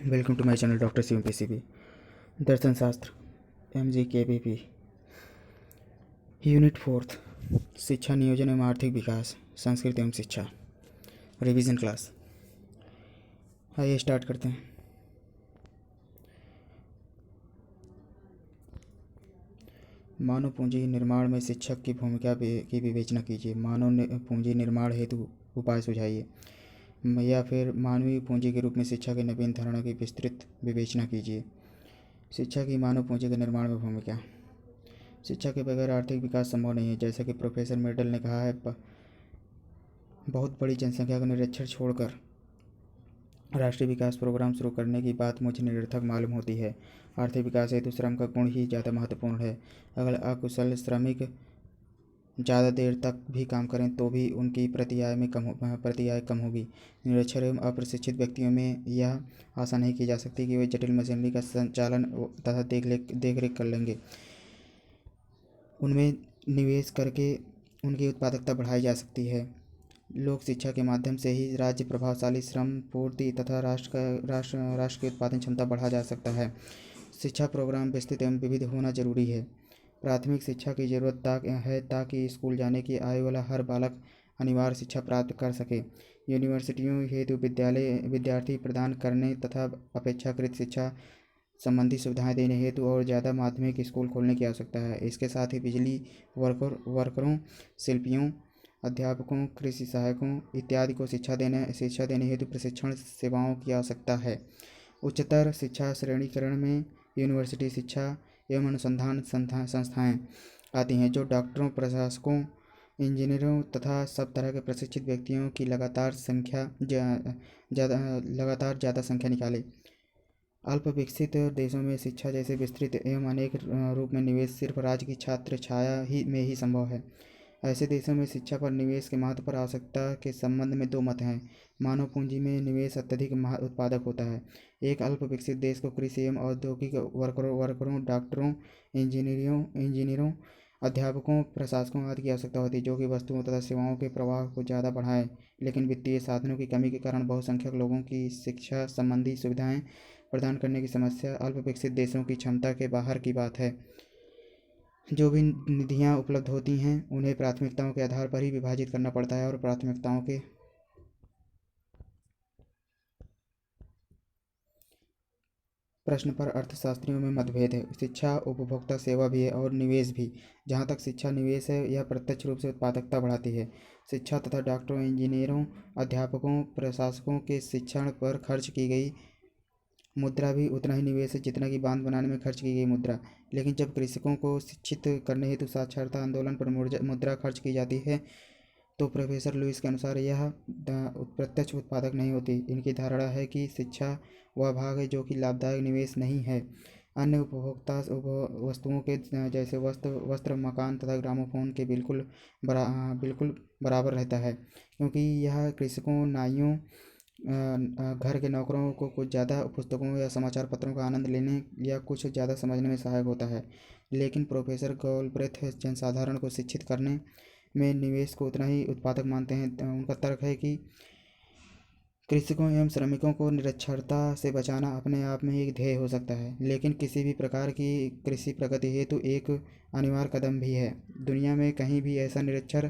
Welcome to my channel doctor Shivam PCB. दर्शन शास्त्र MGKBP unit 4 शिक्षा नियोजन एवं आर्थिक विकास संस्कृति एवं शिक्षा रिवीजन क्लास। आइए स्टार्ट करते हैं। मानव पूंजी निर्माण में शिक्षक की भूमिका की विवेचना कीजिए। मानव पूंजी निर्माण हेतु उपाय सुझाइए, या फिर मानवीय पूंजी के रूप में शिक्षा के नवीन धारणा की विस्तृत विवेचना कीजिए। शिक्षा की मानव पूंजी के निर्माण में भूमिका। शिक्षा के बगैर आर्थिक विकास संभव नहीं है। जैसा कि प्रोफेसर मेडल ने कहा है, बहुत बड़ी जनसंख्या का निरक्षर छोड़कर राष्ट्रीय विकास प्रोग्राम शुरू करने की बात मुझे निरर्थक मालूम होती है। आर्थिक विकास हेतु श्रम का गुण ही ज़्यादा महत्वपूर्ण है। अगर अकुशल श्रमिक ज़्यादा देर तक भी काम करें तो भी उनकी प्रति आय कम होगी। निरक्षर एवं अप्रशिक्षित व्यक्तियों में यह आशा नहीं की जा सकती कि वे जटिल मशीनरी का संचालन तथा देख रेख कर लेंगे। उनमें निवेश करके उनकी उत्पादकता बढ़ाई जा सकती है। लोक शिक्षा के माध्यम से ही राज्य प्रभावशाली श्रम पूर्ति तथा राष्ट्र की उत्पादन क्षमता बढ़ा जा सकता है। शिक्षा प्रोग्राम विस्तृत एवं विविध होना जरूरी है। प्राथमिक शिक्षा की जरूरत है ताकि स्कूल जाने की आयु वाला हर बालक अनिवार्य शिक्षा प्राप्त कर सके। यूनिवर्सिटियों हेतु विद्यार्थी प्रदान करने तथा अपेक्षाकृत शिक्षा संबंधी सुविधाएं देने हेतु और ज़्यादा माध्यमिक स्कूल खोलने की आवश्यकता है। इसके साथ ही बिजली वर्करों, शिल्पियों, अध्यापकों, कृषि सहायकों इत्यादि को शिक्षा देने हेतु प्रशिक्षण सेवाओं की आवश्यकता है। उच्चतर शिक्षा श्रेणीकरण में यूनिवर्सिटी शिक्षा एवं अनुसंधान संस्थाएं आती हैं, जो डॉक्टरों, प्रशासकों, इंजीनियरों तथा सब तरह के प्रशिक्षित व्यक्तियों की लगातार ज़्यादा संख्या निकाले। अल्प विकसित देशों में शिक्षा जैसे विस्तृत एवं अनेक रूप में निवेश सिर्फ राज्य की छात्र छाया में ही संभव है। ऐसे देशों में शिक्षा पर निवेश के महत्व पर आवश्यकता के संबंध में दो मत हैं। मानव पूंजी में निवेश अत्यधिक उत्पादक होता है। एक अल्प विकसित देश को कृषि एवं औद्योगिक वर्करों, डॉक्टरों, इंजीनियरों, अध्यापकों, प्रशासकों आदि की आवश्यकता होती है, जो कि वस्तुओं तथा सेवाओं के प्रवाह को ज़्यादा बढ़ाएं। लेकिन वित्तीय साधनों की कमी के कारण बहुसंख्यक लोगों की शिक्षा संबंधी सुविधाएं प्रदान करने की समस्या अल्प विकसित देशों की क्षमता के बाहर की बात है। जो भी निधियां उपलब्ध होती हैं उन्हें प्राथमिकताओं के आधार पर ही विभाजित करना पड़ता है और प्राथमिकताओं के प्रश्न पर अर्थशास्त्रियों में मतभेद है। शिक्षा उपभोक्ता सेवा भी है और निवेश भी। जहाँ तक शिक्षा निवेश है, यह प्रत्यक्ष रूप से उत्पादकता बढ़ाती है। शिक्षा तथा डॉक्टरों, इंजीनियरों, अध्यापकों, प्रशासकों के शिक्षण पर खर्च की गई मुद्रा भी उतना ही निवेश है जितना कि बांध बनाने में खर्च की गई मुद्रा। लेकिन जब कृषकों को शिक्षित करने हेतु साक्षरता आंदोलन पर मुद्रा खर्च की जाती है तो प्रोफेसर लुइस के अनुसार यह प्रत्यक्ष उत्पादक नहीं होती। इनकी धारणा है कि शिक्षा वह भाग है जो कि लाभदायक निवेश नहीं है। अन्य उपभोक्ता वस्तुओं के जैसे वस्त्र, मकान तथा ग्रामोफोन के बिल्कुल बराबर रहता है, क्योंकि यह कृषकों, नाइयों, घर के नौकरों को कुछ ज़्यादा पुस्तकों या समाचार पत्रों का आनंद लेने या कुछ ज़्यादा समझने में सहायक होता है। लेकिन प्रोफेसर गॉलब्रेथ जनसाधारण को शिक्षित करने में निवेश को उतना ही उत्पादक मानते हैं। उनका तर्क है कि कृषकों एवं श्रमिकों को निरक्षरता से बचाना अपने आप में एक ध्येय हो सकता है, लेकिन किसी भी प्रकार की कृषि प्रगति हेतु एक अनिवार्य कदम भी है। दुनिया में कहीं भी ऐसा निरक्षर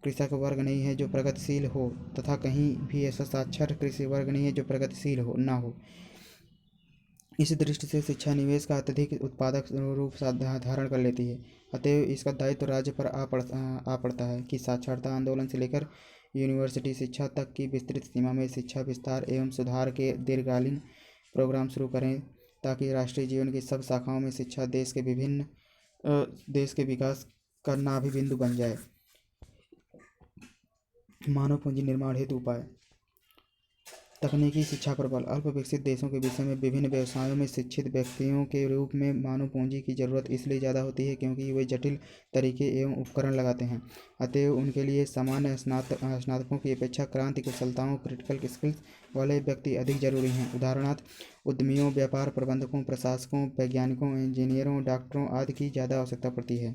कृषक वर्ग नहीं है जो प्रगतिशील हो, तथा कहीं भी ऐसा साक्षर कृषि वर्ग नहीं है जो प्रगतिशील ना हो। इस दृष्टि से शिक्षा निवेश का अत्यधिक उत्पादक रूप धारण कर लेती है। अतएव इसका दायित्व राज्य पर आ पड़ता है कि साक्षरता आंदोलन से लेकर यूनिवर्सिटी शिक्षा तक की विस्तृत सीमा में शिक्षा विस्तार एवं सुधार के दीर्घकालीन प्रोग्राम शुरू करें, ताकि राष्ट्रीय जीवन की सब शाखाओं में शिक्षा देश के विकास का नाभि बिंदु बन जाए। मानव पूंजी निर्माण हेतु उपाय। तकनीकी शिक्षा पर बल। अल्प विकसित देशों के विषय में विभिन्न व्यवसायों में शिक्षित व्यक्तियों के रूप में मानव पूंजी की जरूरत इसलिए ज़्यादा होती है क्योंकि वे जटिल तरीके एवं उपकरण लगाते हैं। अतएव उनके लिए सामान्य स्नातकों की अपेक्षा क्रांति कुशलताओं, क्रिटिकल स्किल्स वाले व्यक्ति अधिक जरूरी हैं। उदाहरणार्थ, उद्यमियों, व्यापार प्रबंधकों, प्रशासकों, वैज्ञानिकों, इंजीनियरों, डॉक्टरों आदि की ज़्यादा आवश्यकता पड़ती है।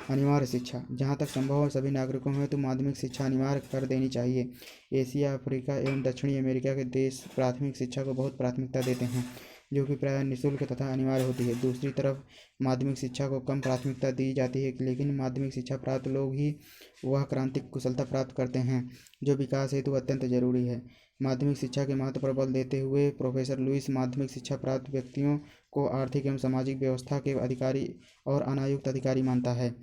अनिवार्य शिक्षा, जहाँ तक संभव हो सभी नागरिकों में तो माध्यमिक शिक्षा अनिवार्य कर देनी चाहिए। एशिया, अफ्रीका एवं दक्षिणी अमेरिका के देश प्राथमिक शिक्षा को बहुत प्राथमिकता देते हैं, जो कि प्रायः निःशुल्क तथा अनिवार्य होती है। दूसरी तरफ माध्यमिक शिक्षा को कम प्राथमिकता दी जाती है, लेकिन माध्यमिक शिक्षा प्राप्त लोग ही वह क्रांतिक कुशलता प्राप्त करते हैं जो विकास हेतु अत्यंत जरूरी है। माध्यमिक शिक्षा के महत्व पर बल देते हुए प्रोफेसर लुईस माध्यमिक शिक्षा प्राप्त व्यक्तियों को आर्थिक एवं सामाजिक व्यवस्था के अधिकारी और अनायुक्त अधिकारी मानता है।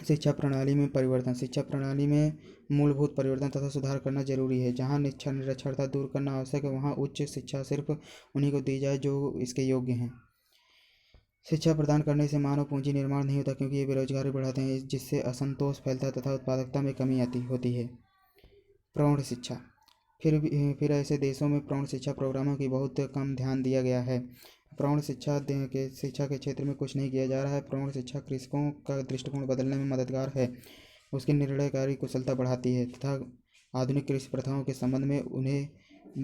शिक्षा प्रणाली में परिवर्तन, शिक्षा प्रणाली में मूलभूत परिवर्तन तथा सुधार करना जरूरी है। जहाँ निरक्षरता दूर करना आवश्यक है, वहाँ उच्च शिक्षा सिर्फ उन्हीं को दी जाए जो इसके योग्य हैं। शिक्षा प्रदान करने से मानव पूंजी निर्माण नहीं होता, क्योंकि ये बेरोजगारी बढ़ाते हैं, जिससे असंतोष फैलता है तथा उत्पादकता में कमी आती होती है। प्रौढ़ शिक्षा, फिर ऐसे देशों में प्रौढ़ शिक्षा प्रोग्रामों की बहुत कम ध्यान दिया गया है। प्रौढ़ शिक्षा के क्षेत्र में कुछ नहीं किया जा रहा है। प्रौढ़ शिक्षा कृषकों का दृष्टिकोण बदलने में मददगार है, उसकी निर्णयकारी कुशलता बढ़ाती है तथा आधुनिक कृषि प्रथाओं के संबंध में उन्हें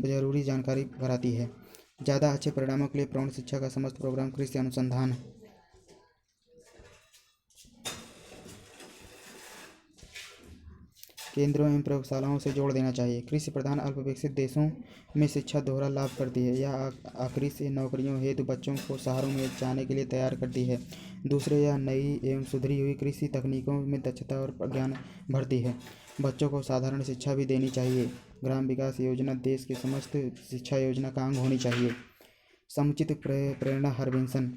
जरूरी जानकारी कराती है। ज़्यादा अच्छे परिणामों के लिए प्रौढ़ शिक्षा का समस्त प्रोग्राम कृषि अनुसंधान केंद्रों एवं प्रयोगशालाओं से जोड़ देना चाहिए। कृषि प्रधान अल्पविकसित देशों में शिक्षा दोहरा लाभ करती है। यह आकृषि नौकरियों हेतु बच्चों को शहरों में जाने के लिए तैयार करती है। दूसरे, यह नई एवं सुधरी हुई कृषि तकनीकों में दक्षता और ज्ञान भरती है। बच्चों को साधारण शिक्षा भी देनी चाहिए। ग्राम विकास योजना देश की समस्त शिक्षा योजना का अंग होनी चाहिए। समुचित प्रेरणा हरविंसन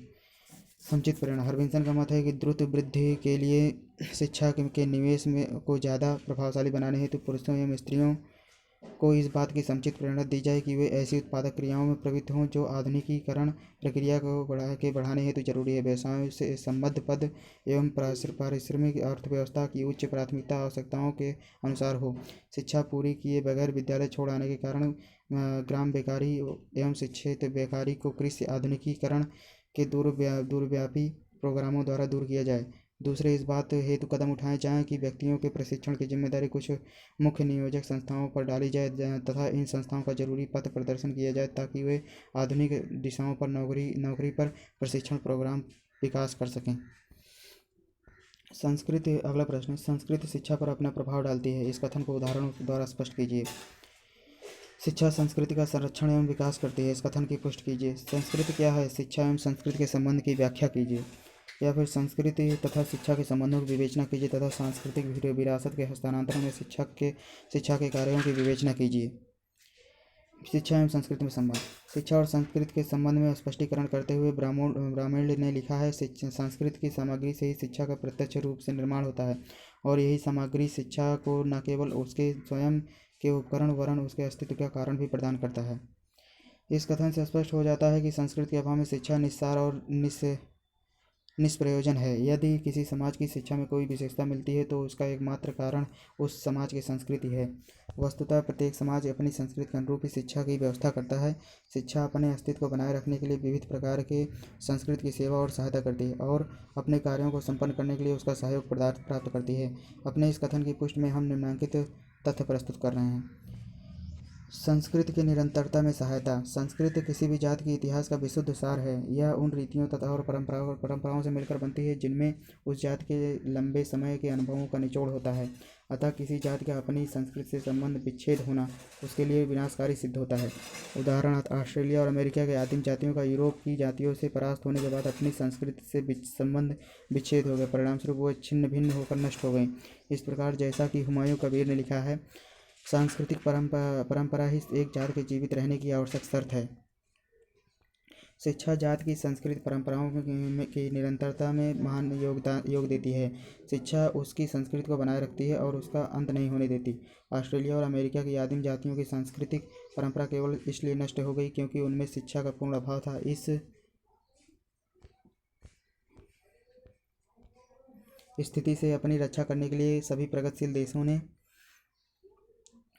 का मत है कि द्रुत वृद्धि के लिए शिक्षा के निवेश में को ज़्यादा प्रभावशाली बनाने हेतु पुरुषों एवं स्त्रियों को इस बात की समुचित प्रेरणा दी जाए कि वे ऐसी उत्पादक क्रियाओं में प्रवृत्त हों जो आधुनिकीकरण प्रक्रिया को बढ़ाने हेतु जरूरी है। व्यवसायों से संबद्ध पद एवं पारिश्रमिक अर्थव्यवस्था की उच्च प्राथमिकता आवश्यकताओं के अनुसार हो। शिक्षा पूरी किए बगैर विद्यालय छोड़ आने के कारण ग्राम बेकारी एवं शिक्षित बेकारी को कृषि आधुनिकीकरण के दूरव्यापी प्रोग्रामों द्वारा दूर किया जाए। दूसरे, इस बात हेतु कदम उठाए जाएं कि व्यक्तियों के प्रशिक्षण की जिम्मेदारी कुछ मुख्य नियोजक संस्थाओं पर डाली जाए तथा इन संस्थाओं का जरूरी पथ प्रदर्शन किया जाए ताकि वे आधुनिक दिशाओं पर नौकरी पर प्रशिक्षण प्रोग्राम विकास कर सकें। संस्कृति, अगला प्रश्न, संस्कृति शिक्षा पर अपना प्रभाव डालती है, इस कथन को उदाहरणों द्वारा स्पष्ट कीजिए। शिक्षा संस्कृति का संरक्षण एवं विकास करती है, इस कथन की पुष्टि कीजिए। संस्कृति क्या है, शिक्षा एवं संस्कृति के संबंध की व्याख्या कीजिए। या फिर संस्कृति तथा शिक्षा के संबंधों की विवेचना कीजिए तथा सांस्कृतिक विरासत के हस्तांतरण में शिक्षा के कार्यों की विवेचना कीजिए। शिक्षा एवं संस्कृति में संबंध, शिक्षा और संस्कृति के संबंध में स्पष्टीकरण करते हुए ब्राह्मण ने लिखा है, संस्कृति की सामग्री से ही शिक्षा का प्रत्यक्ष रूप से निर्माण होता है और यही सामग्री शिक्षा को न केवल उसके स्वयं के उपकरण वरन उसके अस्तित्व का कारण भी प्रदान करता है। इस कथन से स्पष्ट हो जाता है कि संस्कृति के अभाव में शिक्षा निस्सार और निष्प्रयोजन है। यदि किसी समाज की शिक्षा में कोई विशेषता मिलती है तो उसका एकमात्र कारण उस समाज की संस्कृति है। वस्तुतः प्रत्येक समाज अपनी संस्कृति के अनुरूप ही शिक्षा की व्यवस्था करता है। शिक्षा अपने अस्तित्व को बनाए रखने के लिए विविध प्रकार के संस्कृति की सेवा और सहायता करती है और अपने कार्यों को संपन्न करने के लिए उसका सहयोग प्राप्त करती है। अपने इस कथन की पुष्टि में हम निम्नलिखित तथ्य प्रस्तुत कर रहे हैं। संस्कृति की निरंतरता में सहायता, संस्कृति किसी भी जाति के इतिहास का विशुद्ध सार है। यह उन रीतियों तथा और परंपराओं से मिलकर बनती है जिनमें उस जाति के लंबे समय के अनुभवों का निचोड़ होता है। अतः किसी जाति का अपनी संस्कृति से संबंध विच्छेद होना उसके लिए विनाशकारी सिद्ध होता है। उदाहरणार्थ, ऑस्ट्रेलिया और अमेरिका के आदिम जातियों का यूरोप की जातियों से परास्त होने के बाद अपनी संस्कृति से संबंध विच्छेद हो गए, परिणामस्वरूप वो छिन्न भिन्न होकर नष्ट हो गई। इस प्रकार जैसा कि हुमायूं कबीर ने लिखा है, सांस्कृतिक परंपरा ही एक जाति के जीवित रहने की आवश्यक शर्त है। शिक्षा जाति की सांस्कृतिक परंपराओं की निरंतरता में महान योग देती है। शिक्षा उसकी संस्कृति को बनाए रखती है और उसका अंत नहीं होने देती। ऑस्ट्रेलिया और अमेरिका की आदिम जातियों की सांस्कृतिक परंपरा केवल इसलिए नष्ट हो गई क्योंकि उनमें शिक्षा का पूर्ण अभाव था। इस स्थिति से अपनी रक्षा करने के लिए सभी प्रगतिशील देशों ने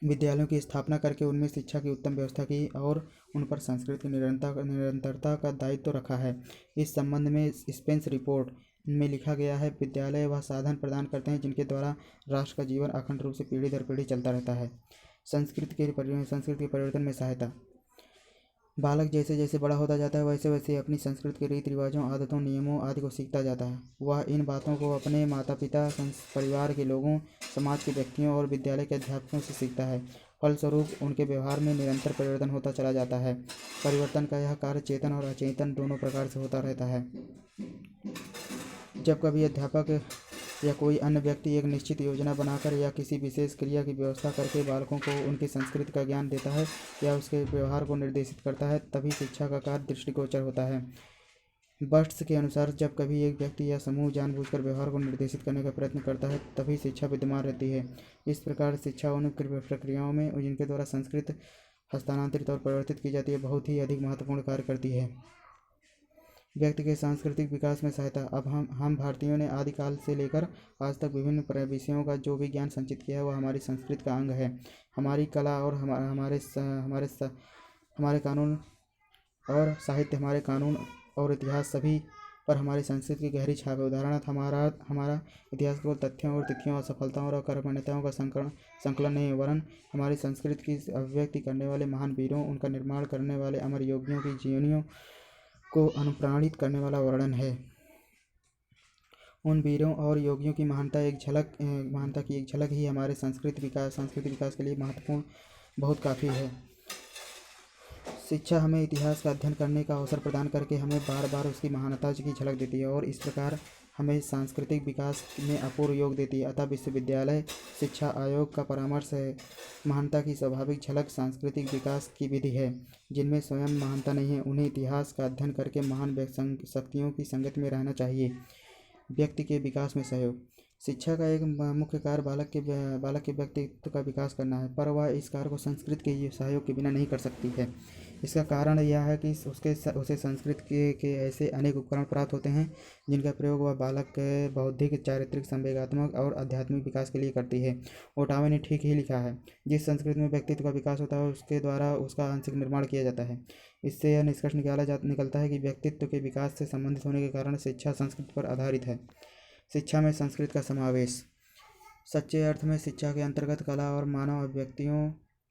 विद्यालयों की स्थापना करके उनमें शिक्षा की उत्तम व्यवस्था की और उन पर संस्कृति की निरंतरता का दायित्व रखा है। इस संबंध में स्पेंस रिपोर्ट में लिखा गया है, विद्यालय वह साधन प्रदान करते हैं जिनके द्वारा राष्ट्र का जीवन अखंड रूप से पीढ़ी दर पीढ़ी चलता रहता है। संस्कृति के परिवर्तन में सहायता, बालक जैसे जैसे बड़ा होता जाता है वैसे वैसे अपनी संस्कृति के रीति रिवाजों, आदतों, नियमों आदि को सीखता जाता है। वह इन बातों को अपने माता पिता, परिवार के लोगों, समाज के व्यक्तियों और विद्यालय के अध्यापकों से सीखता है। फलस्वरूप उनके व्यवहार में निरंतर परिवर्तन होता चला जाता है। परिवर्तन का यह कार्य चेतन और अचेतन दोनों प्रकार से होता रहता है। जब कभी अध्यापक या कोई अन्य व्यक्ति एक निश्चित योजना बनाकर या किसी विशेष क्रिया की व्यवस्था करके बालकों को उनकी संस्कृति का ज्ञान देता है या उसके व्यवहार को निर्देशित करता है, तभी शिक्षा का कार्य दृष्टिगोचर होता है। बर्ट्स के अनुसार जब कभी एक व्यक्ति या समूह जानबूझकर व्यवहार को निर्देशित करने का प्रयत्न करता है, तभी शिक्षा विद्यमान रहती है। इस प्रकार शिक्षा उन प्रक्रियाओं में जिनके द्वारा संस्कृति हस्तांतरित और परिवर्तित की जाती है बहुत ही अधिक महत्वपूर्ण कार्य करती है। व्यक्ति के सांस्कृतिक विकास में सहायता। अब हम भारतीयों ने आदिकाल से लेकर आज तक विभिन्न विषयों का जो भी ज्ञान संचित किया है वह हमारी संस्कृति का अंग है। हमारी कला और हमारे कानून और साहित्य, हमारे कानून और इतिहास सभी पर हमारी संस्कृति की गहरी छाप है। उदाहरणार्थ हमारा इतिहास केवल तथ्यों और तिथियों, असफलताओं और कर्मण्यताओं का संकलन नहीं है, वरन हमारी संस्कृति की अभिव्यक्ति करने वाले महान वीरों, उनका निर्माण करने वाले अमर योगियों की जीवनियों को अनुप्राणित करने वाला वर्णन है। उन वीरों और योगियों की महानता की एक झलक ही हमारे सांस्कृतिक विकास के लिए महत्वपूर्ण बहुत काफ़ी है। शिक्षा हमें इतिहास का अध्ययन करने का अवसर प्रदान करके हमें बार बार उसकी महानता की झलक देती है और इस प्रकार हमें सांस्कृतिक विकास में अपूर्व योग देती है। अतः विश्वविद्यालय शिक्षा आयोग का परामर्श है, महानता की स्वाभाविक झलक सांस्कृतिक विकास की विधि है। जिनमें स्वयं महानता नहीं है, उन्हें इतिहास का अध्ययन करके महान शक्तियों की संगति में रहना चाहिए। व्यक्ति के विकास में सहयोग। शिक्षा का एक मुख्य कार्य बालक के व्यक्तित्व का विकास करना है, पर वह इस कार्य को संस्कृति के सहयोग के बिना नहीं कर सकती है। इसका कारण यह है कि उसे संस्कृति के ऐसे अनेक उपकरण प्राप्त होते हैं जिनका प्रयोग वह बालक के बौद्धिक, चारित्रिक, संवेगात्मक और आध्यात्मिक विकास के लिए करती है। ओटावे ने ठीक ही लिखा है, जिस संस्कृति में व्यक्तित्व का विकास होता है उसके द्वारा उसका आंशिक निर्माण किया जाता है। इससे यह निष्कर्ष निकलता है कि व्यक्तित्व के विकास से संबंधित होने के कारण शिक्षा संस्कृति पर आधारित है। शिक्षा में संस्कृति का समावेश। सच्चे अर्थ में शिक्षा के अंतर्गत कला और मानव अभिव्यक्तियों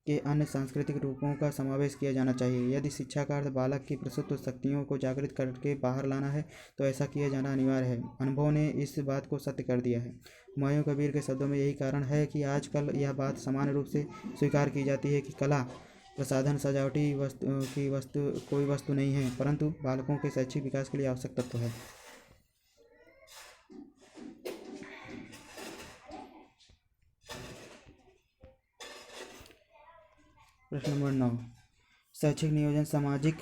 के अन्य सांस्कृतिक रूपों का समावेश किया जाना चाहिए। यदि शिक्षा का अर्थ बालक की प्रसुप्त शक्तियों को जागृत करके बाहर लाना है तो ऐसा किया जाना अनिवार्य है। अनुभव ने इस बात को सत्य कर दिया है। हुमायूं कबीर के शब्दों में यही कारण है कि आजकल यह बात सामान्य रूप से स्वीकार की जाती है कि कला, प्रसाधन, सजावटी कोई वस्तु नहीं है, परंतु बालकों के शैक्षिक विकास के लिए आवश्यक तत्व है। प्रश्न नंबर 9, शैक्षिक नियोजन सामाजिक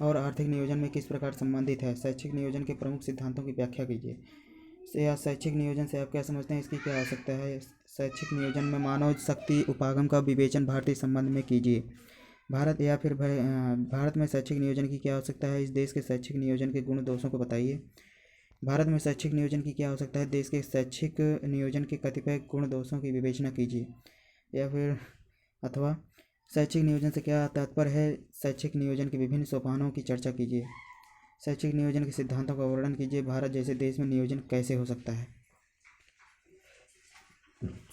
और आर्थिक नियोजन में किस प्रकार संबंधित है? शैक्षिक नियोजन के प्रमुख सिद्धांतों की व्याख्या कीजिए। शैक्षिक नियोजन से आप क्या समझते हैं, इसकी क्या आवश्यकता है? शैक्षिक नियोजन में मानव शक्ति उपागम का विवेचन भारतीय संबंध में कीजिए। भारत में शैक्षिक नियोजन की क्या आवश्यकता है? इस देश के शैक्षिक नियोजन के गुण दोषों को बताइए। भारत में शैक्षिक नियोजन की क्या आवश्यकता है? देश के शैक्षिक नियोजन के कतिपय गुण दोषों की विवेचना कीजिए। या फिर अथवा शैक्षिक नियोजन से क्या तात्पर्य है? शैक्षिक नियोजन के विभिन्न सोपानों की चर्चा कीजिए। शैक्षिक नियोजन के सिद्धांतों का वर्णन कीजिए। भारत जैसे देश में नियोजन कैसे हो सकता है?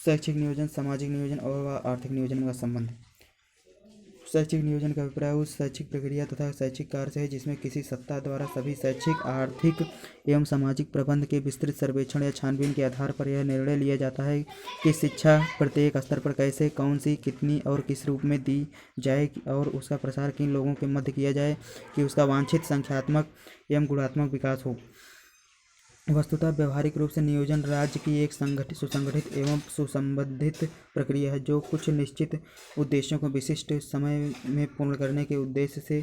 शैक्षिक नियोजन, सामाजिक नियोजन और आर्थिक नियोजन का संबंध। शैक्षिक नियोजन का अभिप्राय उस शैक्षिक प्रक्रिया तथा शैक्षिक कार्य से है जिसमें किसी सत्ता द्वारा सभी शैक्षिक, आर्थिक एवं सामाजिक प्रबंध के विस्तृत सर्वेक्षण या छानबीन के आधार पर यह निर्णय लिया जाता है कि शिक्षा प्रत्येक स्तर पर कैसे, कौन सी, कितनी और किस रूप में दी जाए और उसका प्रसार किन लोगों के मध्य किया जाए कि उसका वांछित संख्यात्मक एवं गुणात्मक विकास हो। वस्तुतः व्यावहारिक रूप से नियोजन राज्य की एक सुसंगठित एवं सुसंबंधित प्रक्रिया है जो कुछ निश्चित उद्देश्यों को विशिष्ट समय में पूर्ण करने के उद्देश्य से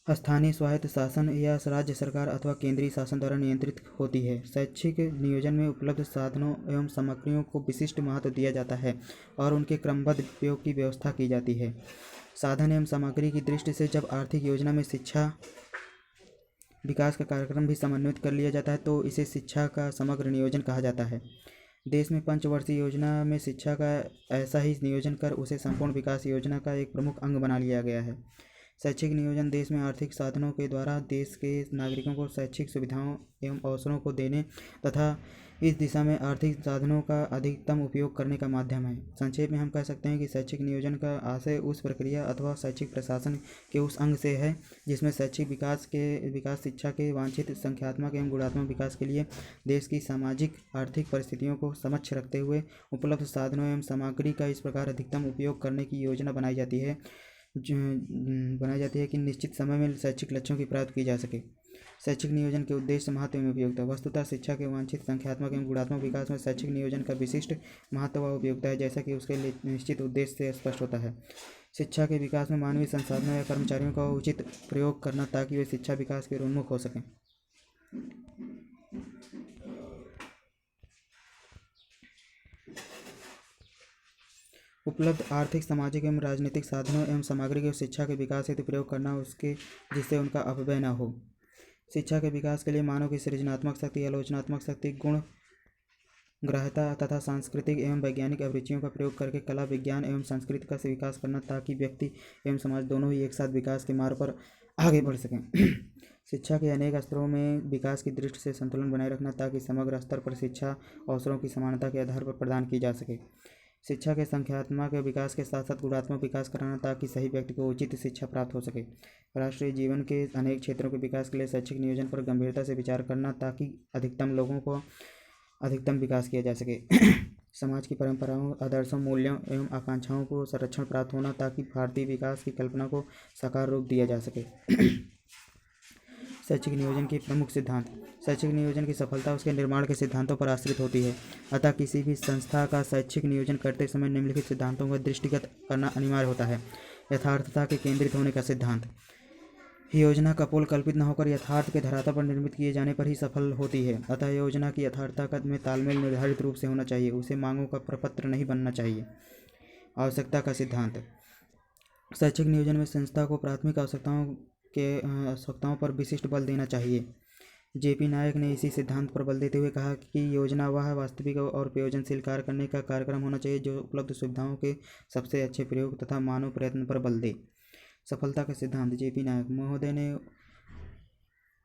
स्थानीय स्वायत्त शासन या राज्य सरकार अथवा केंद्रीय शासन द्वारा नियंत्रित होती है। शैक्षिक नियोजन में उपलब्ध साधनों एवं सामग्रियों को विशिष्ट महत्व दिया जाता है और उनके क्रमबद्ध उपयोग की व्यवस्था की जाती है। साधन एवं सामग्री की दृष्टि से जब आर्थिक योजना में शिक्षा विकास का कार्यक्रम भी समन्वित कर लिया जाता है तो इसे शिक्षा का समग्र नियोजन कहा जाता है। देश में पंचवर्षीय योजना में शिक्षा का ऐसा ही नियोजन कर उसे संपूर्ण विकास योजना का एक प्रमुख अंग बना लिया गया है। शैक्षिक नियोजन देश में आर्थिक साधनों के द्वारा देश के नागरिकों को शैक्षिक सुविधाओं एवं अवसरों को देने तथा इस दिशा में आर्थिक साधनों का अधिकतम उपयोग करने का माध्यम है। संक्षेप में हम कह सकते हैं कि शैक्षिक नियोजन का आशय उस प्रक्रिया अथवा शैक्षिक प्रशासन के उस अंग से है जिसमें शैक्षिक विकास शिक्षा के वांछित संख्यात्मक एवं गुणात्मक विकास के लिए देश की सामाजिक आर्थिक परिस्थितियों को समक्ष रखते हुए उपलब्ध साधनों एवं सामग्री का इस प्रकार अधिकतम उपयोग करने की योजना बनाई जाती है कि निश्चित समय में शैक्षिक लक्ष्यों की प्राप्ति की जा सके। शैक्षिक नियोजन के उद्देश्य, महत्व एवं उपयोगिता। वस्तुतः शिक्षा के वांछित संख्यात्मक एवं गुणात्मक विकास में शैक्षिक नियोजन का विशिष्ट महत्व व उपयोगिता है, जैसा कि उसके निश्चित उद्देश्य से स्पष्ट होता है। शिक्षा के विकास में मानवीय संसाधनों या कर्मचारियों का उचित प्रयोग करना ताकि वे शिक्षा विकास के उन्मुख हो सकें। उपलब्ध आर्थिक, सामाजिक एवं राजनीतिक साधनों एवं सामग्री के शिक्षा के विकास हेतु प्रयोग करना उसके जिससे उनका अपव्यय न हो। शिक्षा के विकास के लिए मानव की सृजनात्मक शक्ति, आलोचनात्मक शक्ति, गुण ग्राह्यता तथा सांस्कृतिक एवं वैज्ञानिक अभिरुचियों का प्रयोग करके कला, विज्ञान एवं संस्कृति का विकास करना ताकि व्यक्ति एवं समाज दोनों ही एक साथ विकास के मार्ग पर आगे बढ़ सकें। शिक्षा के अनेक स्तरों में विकास की दृष्टि से संतुलन बनाए रखना ताकि समग्र स्तर पर शिक्षा अवसरों की समानता के आधार पर प्रदान की जा सके। शिक्षा के संख्यात्मक विकास के साथ साथ गुणात्मक विकास कराना ताकि सही व्यक्ति को उचित शिक्षा प्राप्त हो सके। राष्ट्रीय जीवन के अनेक क्षेत्रों के विकास के लिए शैक्षिक नियोजन पर गंभीरता से विचार करना ताकि अधिकतम लोगों को अधिकतम विकास किया जा सके। समाज की परंपराओं, आदर्शों, मूल्यों एवं आकांक्षाओं को संरक्षण प्राप्त होना ताकि भारतीय विकास की कल्पना को साकार रूप दिया जा सके। शैक्षिक नियोजन के प्रमुख सिद्धांत। शैक्षिक नियोजन की सफलता उसके निर्माण के सिद्धांतों पर आश्रित होती है। अतः किसी भी संस्था का शैक्षिक नियोजन करते समय निम्नलिखित सिद्धांतों का दृष्टिगत करना अनिवार्य होता है। यथार्थता के केंद्रित होने का सिद्धांत। योजना कपोल कल्पित न होकर यथार्थ के धरातल पर निर्मित किए जाने पर ही सफल होती है। अतः योजना की यथार्थता में तालमेल निर्धारित रूप से होना चाहिए। उसे मांगों का प्रपत्र नहीं बनना चाहिए। आवश्यकता का सिद्धांत। शैक्षिक नियोजन में संस्था को प्राथमिक आवश्यकताओं पर विशिष्ट बल देना चाहिए। जेपी नायक ने इसी सिद्धांत पर बल देते हुए कहा कि योजना वह वास्तविक और प्रयोजनशील कार्य करने का कार्यक्रम होना चाहिए जो उपलब्ध सुविधाओं के सबसे अच्छे प्रयोग तथा मानव प्रयत्न पर बल दे। सफलता का सिद्धांत। जेपी नायक महोदय ने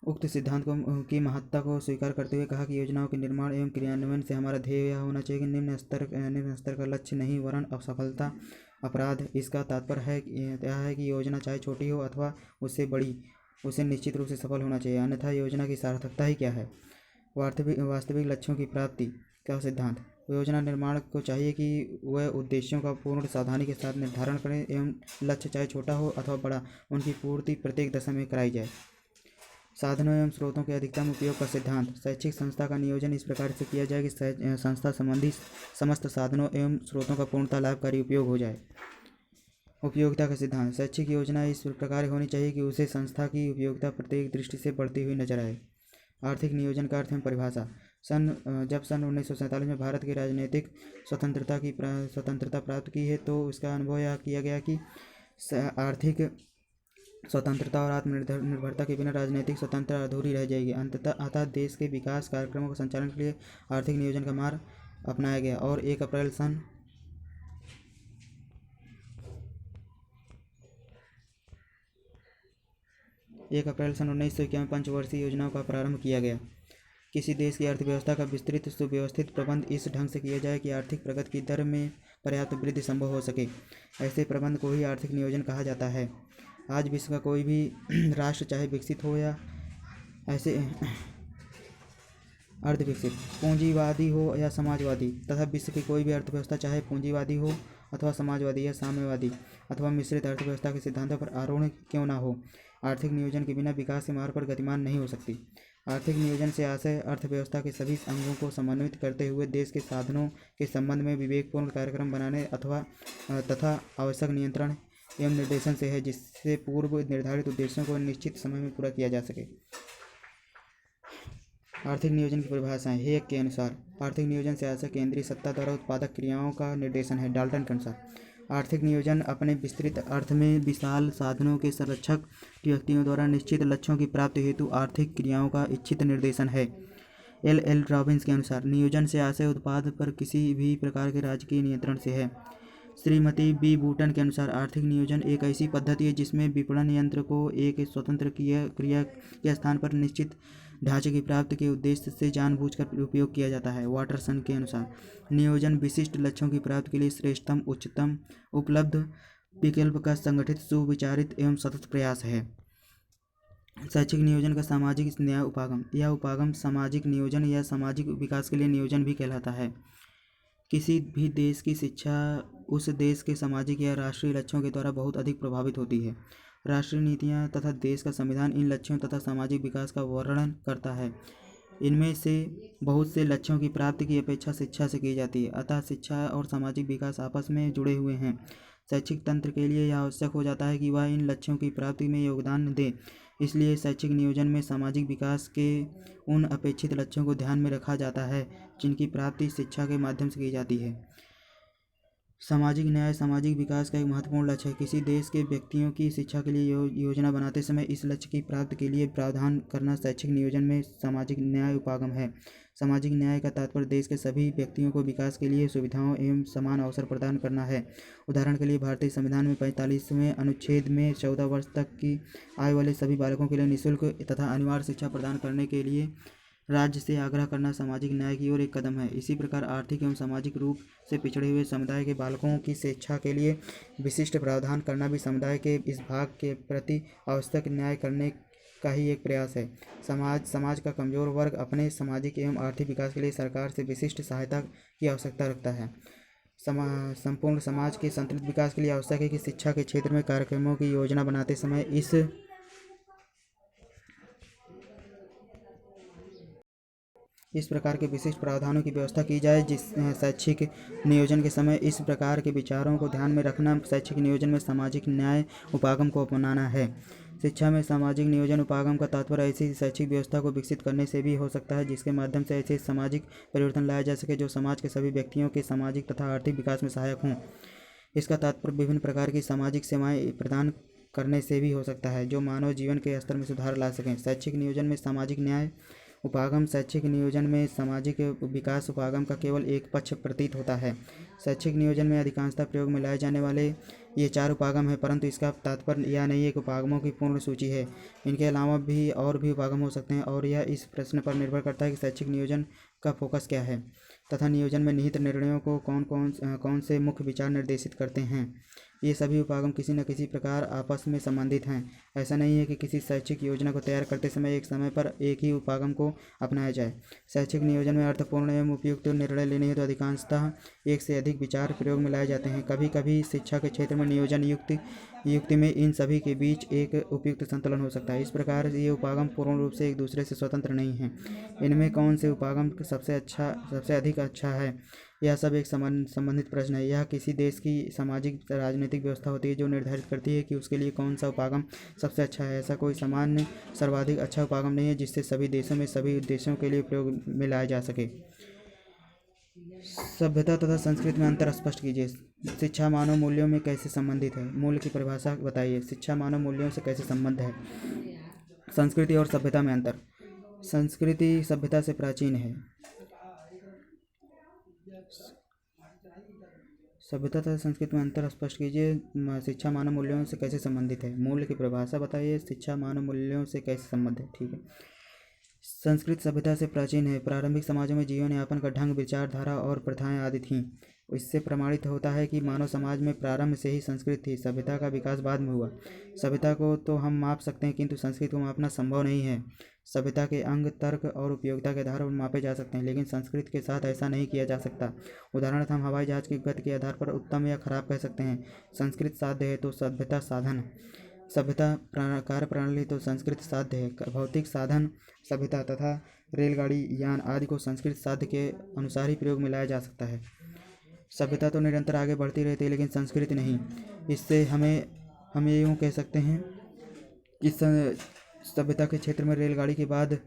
उक्त सिद्धांत की महत्ता को स्वीकार करते हुए कहा कि योजनाओं के निर्माण एवं क्रियान्वयन से हमारा ध्येय यह होना चाहिए कि निम्न स्तर का लक्ष्य नहीं वरन असफलता, अपराध। इसका तात्पर्य यह है कि योजना चाहे छोटी हो अथवा उससे बड़ी, उसे निश्चित रूप से सफल होना चाहिए, अन्यथा योजना की सार्थकता ही क्या है। वास्तविक लक्ष्यों की प्राप्ति का सिद्धांत। योजना निर्माण को चाहिए कि वह उद्देश्यों का पूर्ण सावधानी के साथ निर्धारण करें एवं लक्ष्य चाहे छोटा हो अथवा बड़ा, उनकी पूर्ति प्रत्येक दशा में कराई जाए। साधनों एवं स्रोतों के अधिकतम उपयोग का सिद्धांत। शैक्षिक संस्था का नियोजन इस प्रकार से किया जाए कि संस्था संबंधी समस्त साधनों एवं स्रोतों का पूर्णतः लाभकारी उपयोग हो जाए। उपयोगिता का सिद्धांत। शैक्षिक योजना इस प्रकार होनी चाहिए कि उसे संस्था की उपयोगिता प्रत्येक दृष्टि से बढ़ती हुई नजर आए। आर्थिक नियोजन का अर्थ एवं परिभाषा। जब सन 1947 में भारत की राजनीतिक स्वतंत्रता प्राप्त की है तो उसका अनुभव यह किया गया कि आर्थिक स्वतंत्रता और आत्मनिर्भरता के बिना राजनीतिक स्वतंत्रता अधूरी रह जाएगी। अतः देश के विकास कार्यक्रमों के संचालन के लिए आर्थिक नियोजन का मार्ग अपनाया गया और 1 अप्रैल सन 1951 पंचवर्षीय योजनाओं का प्रारंभ किया गया। किसी देश की अर्थव्यवस्था का विस्तृत सुव्यवस्थित प्रबंध इस ढंग से किया जाए कि आर्थिक प्रगति की दर में पर्याप्त वृद्धि संभव हो सके, ऐसे प्रबंध को ही आर्थिक नियोजन कहा जाता है। आज विश्व का कोई भी राष्ट्र चाहे विकसित हो या ऐसे अर्धविकसित, पूंजीवादी हो या समाजवादी, तथा विश्व की कोई भी अर्थव्यवस्था चाहे पूंजीवादी हो अथवा समाजवादी या साम्यवादी अथवा मिश्रित अर्थव्यवस्था के सिद्धांतों पर आरूढ़ क्यों न हो, आर्थिक नियोजन के बिना विकास के मार्ग पर गतिमान नहीं हो सकती। आर्थिक नियोजन से आशय अर्थव्यवस्था के सभी अंगों को समन्वित करते हुए देश के साधनों के संबंध में विवेकपूर्ण कार्यक्रम बनाने तथा आवश्यक नियंत्रण एवं निर्देशन से है, जिससे पूर्व निर्धारित उद्देश्यों को निश्चित समय में पूरा किया जा सके। आर्थिक नियोजन की परिभाषाएं। हेग के अनुसार आर्थिक नियोजन से आशय केंद्रीय सत्ता द्वारा उत्पादक क्रियाओं का निर्देशन है। डाल्टन के अनुसार आर्थिक नियोजन अपने विस्तृत अर्थ में विशाल साधनों के संरक्षक व्यक्तियों द्वारा निश्चित लक्ष्यों की प्राप्ति हेतु आर्थिक क्रियाओं का इच्छित निर्देशन है। एल रॉबिन्स के अनुसार नियोजन से आशय उत्पाद पर किसी भी प्रकार के राजकीय नियंत्रण से है। श्रीमती बी बूटन के अनुसार आर्थिक नियोजन एक ऐसी पद्धति है जिसमें विपणन यंत्र को एक स्वतंत्र क्रिया के स्थान पर निश्चित ढांचे की प्राप्ति के उद्देश्य से जानबूझकर उपयोग किया जाता है। वाटरसन के अनुसार नियोजन विशिष्ट लक्ष्यों की प्राप्ति के लिए श्रेष्ठतम उच्चतम उपलब्ध विकल्प का संगठित सुविचारित एवं सतत प्रयास है। शैक्षिक नियोजन का सामाजिक न्याय उपागम, यह उपागम सामाजिक नियोजन या सामाजिक विकास के लिए नियोजन भी कहलाता है। किसी भी देश की शिक्षा उस देश के सामाजिक या राष्ट्रीय लक्ष्यों के द्वारा बहुत अधिक प्रभावित होती है। राष्ट्रीय नीतियाँ तथा देश का संविधान इन लक्ष्यों तथा सामाजिक विकास का वर्णन करता है। इनमें से बहुत से लक्ष्यों की प्राप्ति की अपेक्षा शिक्षा से की जाती है, अतः शिक्षा और सामाजिक विकास आपस में जुड़े हुए हैं। शैक्षिक तंत्र के लिए यह आवश्यक हो जाता है कि वह इन लक्ष्यों की प्राप्ति में योगदान दे। इसलिए शैक्षिक नियोजन में सामाजिक विकास के उन अपेक्षित लक्ष्यों को ध्यान में रखा जाता है जिनकी प्राप्ति शिक्षा के माध्यम से की जाती है। सामाजिक न्याय सामाजिक विकास का एक महत्वपूर्ण लक्ष्य है। किसी देश के व्यक्तियों की शिक्षा के लिए योजना बनाते समय इस लक्ष्य की प्राप्ति के लिए प्रावधान करना शैक्षिक नियोजन में सामाजिक न्याय उपागम है। सामाजिक न्याय का तात्पर्य देश के सभी व्यक्तियों को विकास के लिए सुविधाओं एवं समान अवसर प्रदान करना है। उदाहरण के लिए भारतीय संविधान में 45वें अनुच्छेद में 14 वर्ष तक की आयु वाले सभी बालकों के लिए निःशुल्क तथा अनिवार्य शिक्षा प्रदान करने के लिए राज्य से आग्रह करना सामाजिक न्याय की ओर एक कदम है। इसी प्रकार आर्थिक एवं सामाजिक रूप से पिछड़े हुए समुदाय के बालकों की शिक्षा के लिए विशिष्ट प्रावधान करना भी समुदाय के इस भाग के प्रति आवश्यक न्याय करने का ही एक प्रयास है। समाज का कमजोर वर्ग अपने सामाजिक एवं आर्थिक विकास के लिए सरकार से विशिष्ट सहायता की आवश्यकता रखता है। संपूर्ण समाज के संतुलित विकास के लिए आवश्यक है कि शिक्षा के क्षेत्र में कार्यक्रमों की योजना बनाते समय इस प्रकार के विशिष्ट प्रावधानों की व्यवस्था की जाए। शैक्षिक नियोजन के समय इस प्रकार के विचारों को ध्यान में रखना शैक्षिक नियोजन में सामाजिक न्याय उपागम को अपनाना है। शिक्षा में सामाजिक नियोजन उपागम का तात्पर्य ऐसी शैक्षिक व्यवस्था को विकसित करने से भी हो सकता है जिसके माध्यम से ऐसे सामाजिक परिवर्तन लाया जा सके जो समाज के सभी व्यक्तियों के सामाजिक तथा आर्थिक विकास में सहायक हों। इसका तात्पर्य विभिन्न प्रकार की सामाजिक सेवाएं प्रदान करने से भी हो सकता है जो मानव जीवन के स्तर में सुधार ला सकें। शैक्षिक नियोजन में सामाजिक न्याय उपागम शैक्षिक नियोजन में सामाजिक विकास उपागम का केवल एक पक्ष प्रतीत होता है। शैक्षिक नियोजन में अधिकांशतः प्रयोग में लाए जाने वाले ये 4 उपागम है, परंतु इसका तात्पर्य यह नहीं है कि उपागमों की पूर्ण सूची है। इनके अलावा भी और भी उपागम हो सकते हैं और यह इस प्रश्न पर निर्भर करता है कि शैक्षिक नियोजन का फोकस क्या है तथा नियोजन में निहित निर्णयों को कौन से मुख्य विचार निर्देशित करते हैं। ये सभी उपागम किसी न किसी प्रकार आपस में संबंधित हैं। ऐसा नहीं है कि किसी शैक्षिक योजना को तैयार करते समय एक समय पर एक ही उपागम को अपनाया जाए। शैक्षिक नियोजन में अर्थपूर्ण एवं उपयुक्त निर्णय लेने हेतु अधिकांशतः एक से अधिक विचार प्रयोग में लाए जाते हैं। कभी कभी शिक्षा के क्षेत्र में नियोजन युक्ति में इन सभी के बीच एक उपयुक्त संतुलन हो सकता है। इस प्रकार ये उपागम पूर्ण रूप से एक दूसरे से स्वतंत्र नहीं हैं। इनमें कौन से उपागम सबसे अधिक अच्छा है, यह सब एक संबंधित प्रश्न है। यह किसी देश की सामाजिक राजनीतिक व्यवस्था होती है जो निर्धारित करती है कि उसके लिए कौन सा उपागम सबसे अच्छा है। ऐसा कोई सामान्य सर्वाधिक अच्छा उपागम नहीं है जिससे सभी देशों में सभी उद्देश्यों के लिए प्रयोग में लाया जा सके। सभ्यता तथा संस्कृति में अंतर स्पष्ट कीजिए। शिक्षा मानव मूल्यों में कैसे संबंधित है, मूल्य की परिभाषा बताइए। शिक्षा मानव मूल्यों से कैसे संबंध है। संस्कृति और सभ्यता में अंतर। संस्कृति सभ्यता से प्राचीन है। सभ्यता तथा संस्कृति में अंतर स्पष्ट कीजिए। शिक्षा मानव मूल्यों से कैसे संबंधित है, मूल्य की परिभाषा बताइए। शिक्षा मानव मूल्यों से कैसे संबंध है, ठीक है। संस्कृत सभ्यता से प्राचीन है। प्रारंभिक समाजों में जीवन यापन का ढंग, विचारधारा और प्रथाएं आदि थीं। इससे प्रमाणित होता है कि मानव समाज में प्रारंभ से ही संस्कृत थी। सभ्यता का विकास बाद में हुआ। सभ्यता को तो हम माप सकते हैं किंतु संस्कृति को मापना संभव नहीं है। सभ्यता के अंग तर्क और उपयोगिता के आधार पर मापे जा सकते हैं, लेकिन संस्कृति के साथ ऐसा नहीं किया जा सकता। उदाहरणार्थ हम हवाई जहाज की गति के आधार पर उत्तम या खराब कह सकते हैं। संस्कृत साध्य है तो सभ्यता साधन, सभ्यता कार्य प्रणाली तो संस्कृत साध्य है। भौतिक साधन सभ्यता तथा रेलगाड़ी, यान आदि को संस्कृत साध्य के अनुसार ही प्रयोग में लाया जा सकता है। सभ्यता तो निरंतर आगे बढ़ती रहती है लेकिन संस्कृति नहीं। इससे हम यूँ कह सकते हैं कि सभ्यता के क्षेत्र में रेलगाड़ी के बाद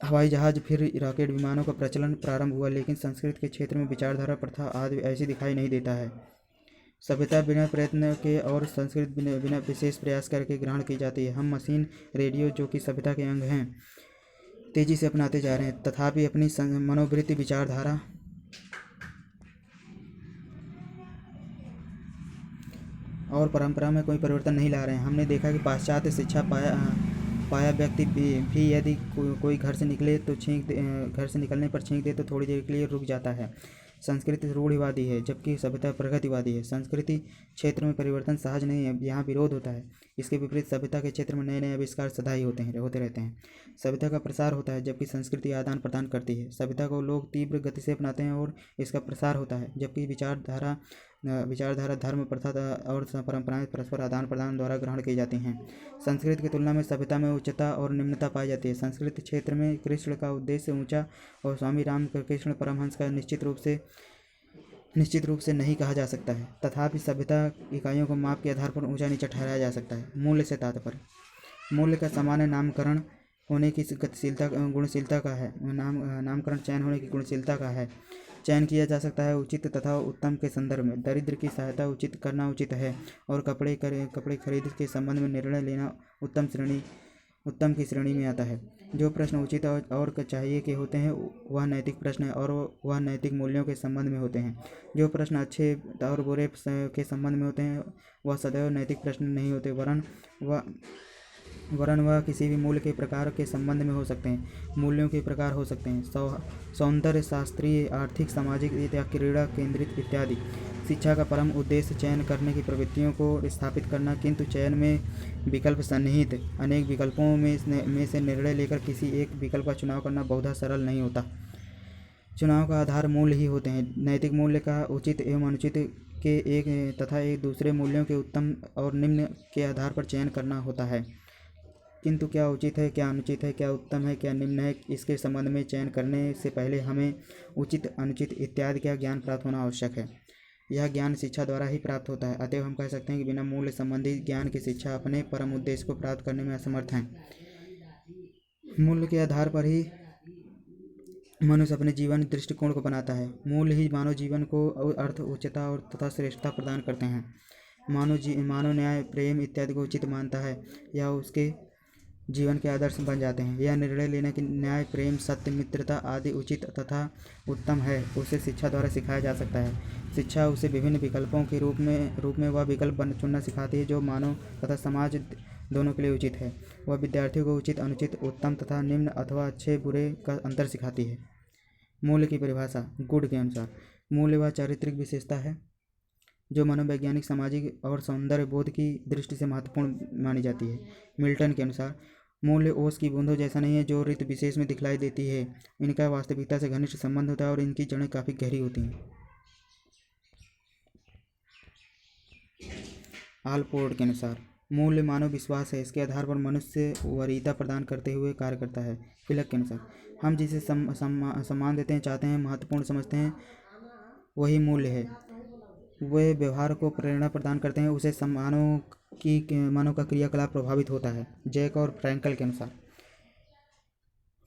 हवाई जहाज फिर रॉकेट विमानों का प्रचलन प्रारंभ हुआ, लेकिन संस्कृत के क्षेत्र में विचारधारा प्रथा आदि ऐसी दिखाई नहीं देता है। सभ्यता बिना प्रयत्न के और संस्कृत बिना विशेष प्रयास करके ग्रहण की जाती है। हम मशीन, रेडियो जो कि सभ्यता के अंग हैं तेजी से अपनाते जा रहे हैं, तथापि अपनी मनोवृत्ति, विचारधारा और परंपरा में कोई परिवर्तन नहीं ला रहे हैं। हमने देखा कि पाश्चात्य शिक्षा पाया व्यक्ति भी यदि कोई घर से निकले तो घर से निकलने पर छींक दे तो थोड़ी देर के लिए रुक जाता है। संस्कृति रूढ़िवादी है जबकि सभ्यता प्रगतिवादी है। संस्कृति क्षेत्र में परिवर्तन सहज नहीं है, यहाँ विरोध होता है। इसके विपरीत सभ्यता के क्षेत्र में नए नए आविष्कार सदा ही होते रहते हैं। सभ्यता का प्रसार होता है जबकि संस्कृति आदान प्रदान करती है। सभ्यता को लोग तीव्र गति से अपनाते हैं और इसका प्रसार होता है, जबकि विचारधारा धर्म, प्रथा और परंपराएं परस्पर आदान प्रदान द्वारा ग्रहण की जाती हैं। संस्कृति की तुलना में सभ्यता में उच्चता और निम्नता पाई जाती है। संस्कृति क्षेत्र में कृष्ण का उद्देश्य ऊंचा और स्वामी रामकृष्ण परमहंस का निश्चित रूप से नहीं कहा जा सकता है। तथापि सभ्यता इकाइयों को माप के आधार पर ऊंचा नीचा ठहराया जा सकता है। मूल्य से तात्पर्य मूल्य का सामान्य नामकरण होने की गतिशीलता गुणशीलता का है। नामकरण चयन होने की गुणशीलता का है। चयन किया जा सकता है उचित तथा उत्तम के संदर्भ में। दरिद्र की सहायता उचित करना उचित है और कपड़े खरीद के संबंध में निर्णय लेना उत्तम की श्रेणी में आता है। जो प्रश्न उचित और चाहिए के होते हैं वह नैतिक प्रश्न है और वह नैतिक मूल्यों के संबंध में होते हैं। जो प्रश्न अच्छे और बुरे के संबंध में होते हैं वह सदैव नैतिक प्रश्न नहीं होते, वरन वह किसी भी मूल्य के प्रकार के संबंध में हो सकते हैं। मूल्यों के प्रकार हो सकते हैं सौंदर्य शास्त्रीय, आर्थिक, सामाजिक या क्रीड़ा केंद्रित इत्यादि। शिक्षा का परम उद्देश्य चयन करने की प्रवृत्तियों को स्थापित करना, किंतु चयन में विकल्प सन्निहित अनेक विकल्पों में से निर्णय लेकर किसी एक विकल्प का चुनाव करना बहुधा सरल नहीं होता। चुनाव का आधार मूल्य ही होते हैं। नैतिक मूल्य का उचित एवं अनुचित के एक दूसरे मूल्यों के उत्तम और निम्न के आधार पर चयन करना होता है। किंतु क्या उचित है, क्या अनुचित है, क्या उत्तम है, क्या निम्न है, इसके संबंध में चयन करने से पहले हमें उचित अनुचित इत्यादि का ज्ञान प्राप्त होना आवश्यक है। यह ज्ञान शिक्षा द्वारा ही प्राप्त होता है। अतएव हम कह सकते हैं कि बिना मूल्य संबंधी ज्ञान की शिक्षा अपने परम उद्देश्य को प्राप्त करने में असमर्थ है। मूल्य के आधार पर ही मनुष्य अपने जीवन दृष्टिकोण को बनाता है। मूल्य ही मानव जीवन को अर्थ, उच्चता और तथा श्रेष्ठता प्रदान करते हैं। मानव न्याय, प्रेम इत्यादि को उचित मानता है या उसके जीवन के आदर्श बन जाते हैं। यह निर्णय लेने की न्याय, प्रेम, सत्य, मित्रता आदि उचित तथा उत्तम है, उसे शिक्षा द्वारा सिखाया जा सकता है। शिक्षा उसे विभिन्न विकल्पों के रूप में वह विकल्प चुनना सिखाती है जो मानव तथा समाज दोनों के लिए उचित है। वह विद्यार्थियों को उचित, अनुचित, उत्तम तथा निम्न अथवा अच्छे बुरे का अंतर सिखाती है। मूल्य की परिभाषा गुड के अनुसार मूल्य वह चारित्रिक विशेषता है जो मनोवैज्ञानिक, सामाजिक और सौंदर्य बोध की दृष्टि से महत्वपूर्ण मानी जाती है। मिल्टन के अनुसार मूल्य ओस की बूंदों जैसा नहीं है जो ऋतु विशेष में दिखलाई देती है। इनका वास्तविकता से घनिष्ठ संबंध होता है और इनकी जड़ें काफ़ी गहरी होती हैं। आलपोर्ट के अनुसार मूल्य मानव विश्वास है, इसके आधार पर मनुष्य वरीयता प्रदान करते हुए कार्य करता है। फिलक के अनुसार हम जिसे सम्मान देते हैं, चाहते हैं, महत्वपूर्ण समझते हैं वही मूल्य है। वे व्यवहार को प्रेरणा प्रदान करते हैं, उसे मानव का क्रियाकलाप प्रभावित होता है। जैक और फ्रैंकल के अनुसार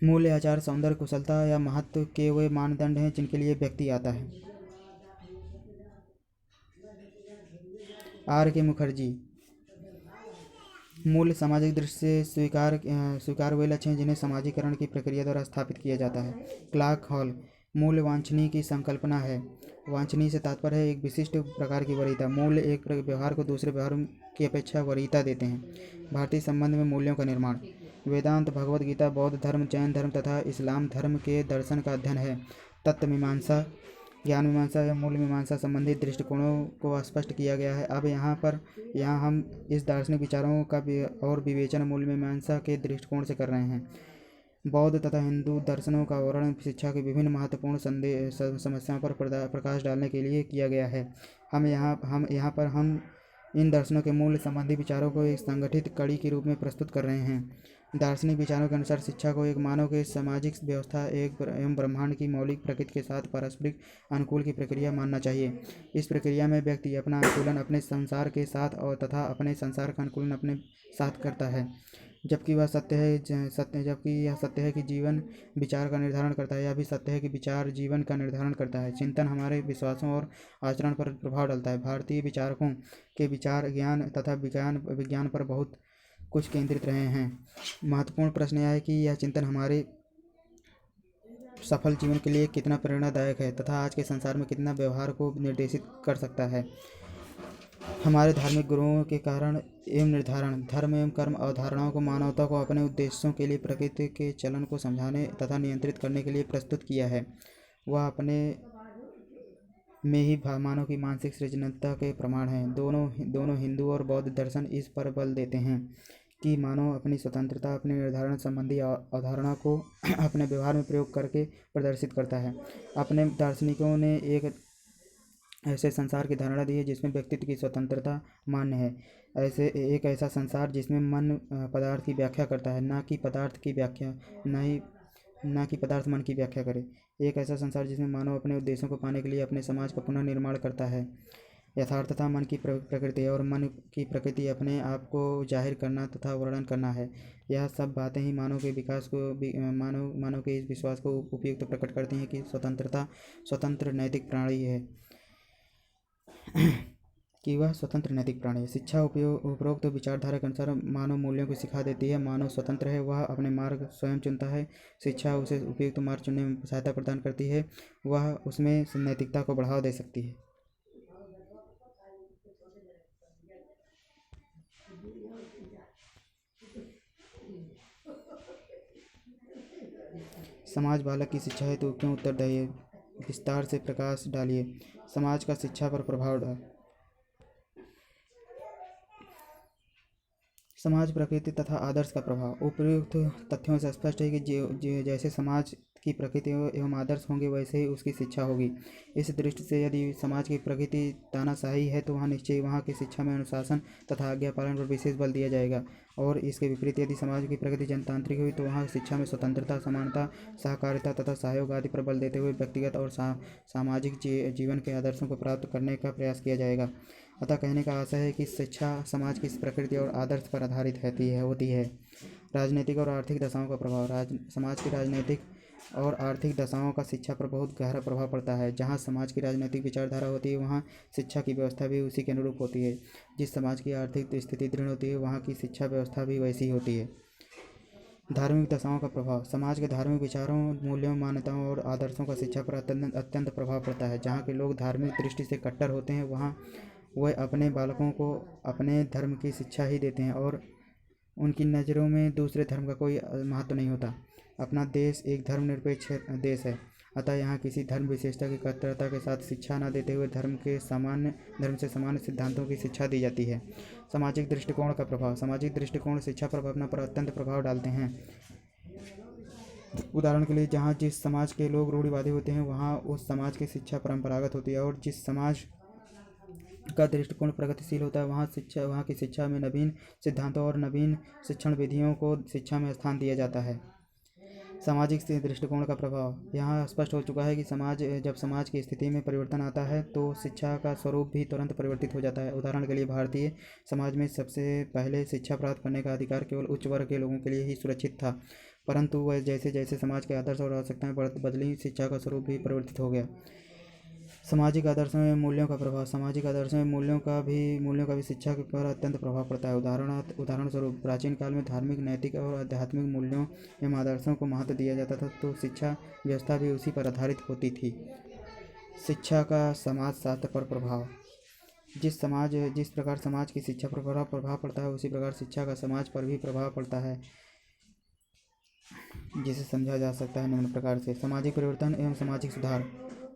मूल्य, आचार, सौंदर्य, कुशलता या महत्व के वे मानदंड हैं जिनके लिए व्यक्ति आता है। आर के मुखर्जी मूल्य सामाजिक दृष्टि से स्वीकार वे लक्ष्य हैं जिन्हें समाजीकरण की प्रक्रिया द्वारा स्थापित किया जाता है। क्लार्क हॉल मूल्य वांछनीय की संकल्पना है। वांछनीय से तात्पर्य है एक विशिष्ट प्रकार की वरीयता। मूल्य एक व्यवहार को दूसरे व्यवहार की अपेक्षा वरीयता देते हैं। भारतीय संबंध में मूल्यों का निर्माण वेदांत, भगवद गीता, बौद्ध धर्म, जैन धर्म तथा इस्लाम धर्म के दर्शन का अध्ययन है। तत्व मीमांसा, ज्ञान मीमांसा या मूल्य मीमांसा संबंधित दृष्टिकोणों को स्पष्ट किया गया है। अब यहाँ हम इस दार्शनिक विचारों का और विवेचन मूल्य मीमांसा के दृष्टिकोण से कर रहे हैं। बौद्ध तथा हिंदू दर्शनों का वर्णन शिक्षा की विभिन्न महत्वपूर्ण समस्याओं पर प्रकाश डालने के लिए किया गया है। हम यहाँ पर इन दर्शनों के मूल्य संबंधी विचारों को एक संगठित कड़ी के रूप में प्रस्तुत कर रहे हैं। दार्शनिक विचारों के अनुसार शिक्षा को एक मानव के सामाजिक व्यवस्था एवं ब्रह्मांड की मौलिक प्रकृति के साथ पारस्परिक अनुकूल की प्रक्रिया मानना चाहिए। इस प्रक्रिया में व्यक्ति अपना अनुकूलन अपने संसार के साथ और तथा अपने संसार का अनुकूलन अपने साथ करता है, जबकि यह सत्य है कि जीवन विचार का निर्धारण करता है। यह भी सत्य है कि विचार जीवन का निर्धारण करता है। चिंतन हमारे विश्वासों और आचरण पर प्रभाव डालता है। भारतीय विचारकों के विचार ज्ञान तथा विज्ञान पर बहुत कुछ केंद्रित रहे हैं। महत्वपूर्ण प्रश्न यह है कि यह चिंतन हमारे सफल जीवन के लिए कितना प्रेरणादायक है तथा आज के संसार में कितना व्यवहार को निर्देशित कर सकता है। हमारे धार्मिक गुरुओं के कारण एवं निर्धारण धर्म एवं कर्म अवधारणाओं को मानवता को अपने उद्देश्यों के लिए प्रकृति के चलन को समझाने तथा नियंत्रित करने के लिए प्रस्तुत किया है। वह अपने में ही मानव की मानसिक सृजनता के प्रमाण हैं। दोनों हिंदू और बौद्ध दर्शन इस पर बल देते हैं कि मानव अपनी स्वतंत्रता अपने निर्धारण संबंधी अवधारणा को अपने व्यवहार में प्रयोग करके प्रदर्शित करता है। अपने दार्शनिकों ने एक ऐसे संसार की धारणा दी है जिसमें व्यक्तित्व की स्वतंत्रता मान्य है। ऐसा संसार जिसमें मन पदार्थ की व्याख्या करता है, ना कि पदार्थ मन की व्याख्या करे। एक ऐसा संसार जिसमें मानव अपने उद्देश्यों को पाने के लिए अपने समाज का पुनः निर्माण करता है। यथार्थता मन की प्रकृति है और मन की प्रकृति अपने आप को जाहिर करना तथा वर्णन करना है। यह सब बातें ही मानव के इस विश्वास को उपयुक्त प्रकट करती हैं कि स्वतंत्र नैतिक प्राणी है शिक्षा उपरोक्त विचारधारा के अनुसार मानव मूल्यों को सिखा देती है। मानव स्वतंत्र है, वह अपने मार्ग स्वयं चुनता है। शिक्षा उसे उपयुक्त मार्ग चुनने में सहायता प्रदान करती है, वह उसमें नैतिकता को बढ़ावा दे सकती है। समाज बालक की शिक्षा हेतु क्यों उत्तरदायी है? विस्तार से प्रकाश डालिए। समाज का शिक्षा पर प्रभाव। समाज प्रकृति तथा आदर्श का प्रभाव। उपयुक्त तथ्यों से स्पष्ट है कि जैसे समाज की प्रकृति एवं आदर्श होंगे वैसे ही उसकी शिक्षा होगी। इस दृष्टि से यदि समाज की प्रकृति तानाशाही है तो वहाँ निश्चय वहाँ की शिक्षा में अनुशासन तथा आज्ञा पालन पर विशेष बल दिया जाएगा, और इसके विपरीत यदि समाज की प्रकृति जनतांत्रिक हुई तो वहाँ शिक्षा में स्वतंत्रता, समानता, सहकारिता तथा सहयोग आदि पर बल देते हुए व्यक्तिगत और सामाजिक जीवन के आदर्शों को प्राप्त करने का प्रयास किया जाएगा। अतः कहने का आशय है कि शिक्षा समाज की प्रकृति और आदर्श पर आधारित होती है। राजनीतिक और आर्थिक दशाओं का प्रभाव। समाज की राजनीतिक और आर्थिक दशाओं का शिक्षा पर बहुत गहरा प्रभाव पड़ता है। जहाँ समाज की राजनीतिक विचारधारा होती है वहाँ शिक्षा की व्यवस्था भी उसी के अनुरूप होती है। जिस समाज की आर्थिक स्थिति दृढ़ होती है वहाँ की शिक्षा व्यवस्था भी वैसी होती है। धार्मिक दशाओं का प्रभाव। समाज के धार्मिक विचारों, मूल्यों, मान्यताओं और आदर्शों का शिक्षा पर अत्यंत प्रभाव पड़ता है। जहाँ के लोग धार्मिक दृष्टि से कट्टर होते हैं वहाँ वह अपने बालकों को अपने धर्म की शिक्षा ही देते हैं और उनकी नज़रों में दूसरे धर्म का कोई महत्व नहीं होता। अपना देश एक धर्मनिरपेक्ष देश है, अतः यहाँ किसी धर्म विशेषता की कट्टरता के साथ शिक्षा न देते हुए धर्म से सामान्य सिद्धांतों की शिक्षा दी जाती है। सामाजिक दृष्टिकोण का प्रभाव। सामाजिक दृष्टिकोण शिक्षा प्रभावना पर अत्यंत प्रभाव डालते हैं। उदाहरण के लिए जहाँ जिस समाज के लोग रूढ़िवादी होते हैं वहाँ उस समाज की शिक्षा परंपरागत होती है, और जिस समाज का दृष्टिकोण प्रगतिशील होता है वहाँ की शिक्षा में नवीन सिद्धांतों और नवीन शिक्षण विधियों को शिक्षा में स्थान दिया जाता है। सामाजिक दृष्टिकोण का प्रभाव। यहाँ स्पष्ट हो चुका है कि जब समाज की स्थिति में परिवर्तन आता है तो शिक्षा का स्वरूप भी तुरंत परिवर्तित हो जाता है। उदाहरण के लिए भारतीय समाज में सबसे पहले शिक्षा प्राप्त करने का अधिकार केवल उच्च वर्ग के लोगों के लिए ही सुरक्षित था, परंतु वह जैसे जैसे समाज के आदर्श और आवश्यकताएं बदली शिक्षा का स्वरूप भी परिवर्तित हो गया। सामाजिक आदर्शों में मूल्यों का प्रभाव। सामाजिक आदर्शों में मूल्यों का भी शिक्षा पर अत्यंत प्रभाव पड़ता है। उदाहरण स्वरूप प्राचीन काल में धार्मिक, नैतिक और आध्यात्मिक मूल्यों एवं आदर्शों को महत्व दिया जाता था, तो शिक्षा व्यवस्था भी उसी पर आधारित होती थी। शिक्षा का समाज शास्त्र पर प्रभाव। जिस प्रकार समाज की शिक्षा पर प्रभाव पड़ता है उसी प्रकार शिक्षा का समाज पर भी प्रभाव पड़ता है, जिसे समझा जा सकता है निम्न प्रकार से। सामाजिक परिवर्तन एवं सामाजिक सुधार।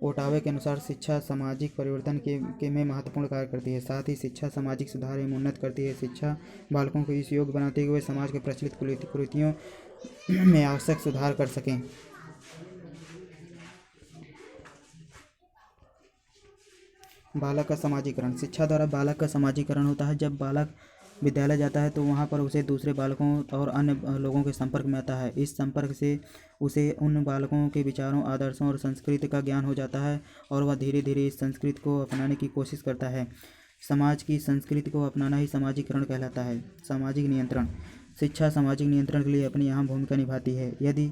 ओटावे के अनुसार शिक्षा सामाजिक परिवर्तन में महत्वपूर्ण कार्य करती है, साथ ही शिक्षा सामाजिक सुधार एवं उन्नत करती है। शिक्षा बालकों को इस योग्य बनाती है कि वे समाज के प्रचलित कुरीतियों में आवश्यक सुधार कर सकें। बालक का समाजीकरण। शिक्षा द्वारा बालक का समाजीकरण होता है। जब बालक विद्यालय जाता है तो वहाँ पर उसे दूसरे बालकों और अन्य लोगों के संपर्क में आता है। इस संपर्क से उसे उन बालकों के विचारों, आदर्शों और संस्कृति का ज्ञान हो जाता है और वह धीरे धीरे इस संस्कृति को अपनाने की कोशिश करता है। समाज की संस्कृति को अपनाना ही सामाजिकरण कहलाता है। सामाजिक नियंत्रण। शिक्षा सामाजिक नियंत्रण के लिए अपनी अहम भूमिका निभाती है। यदि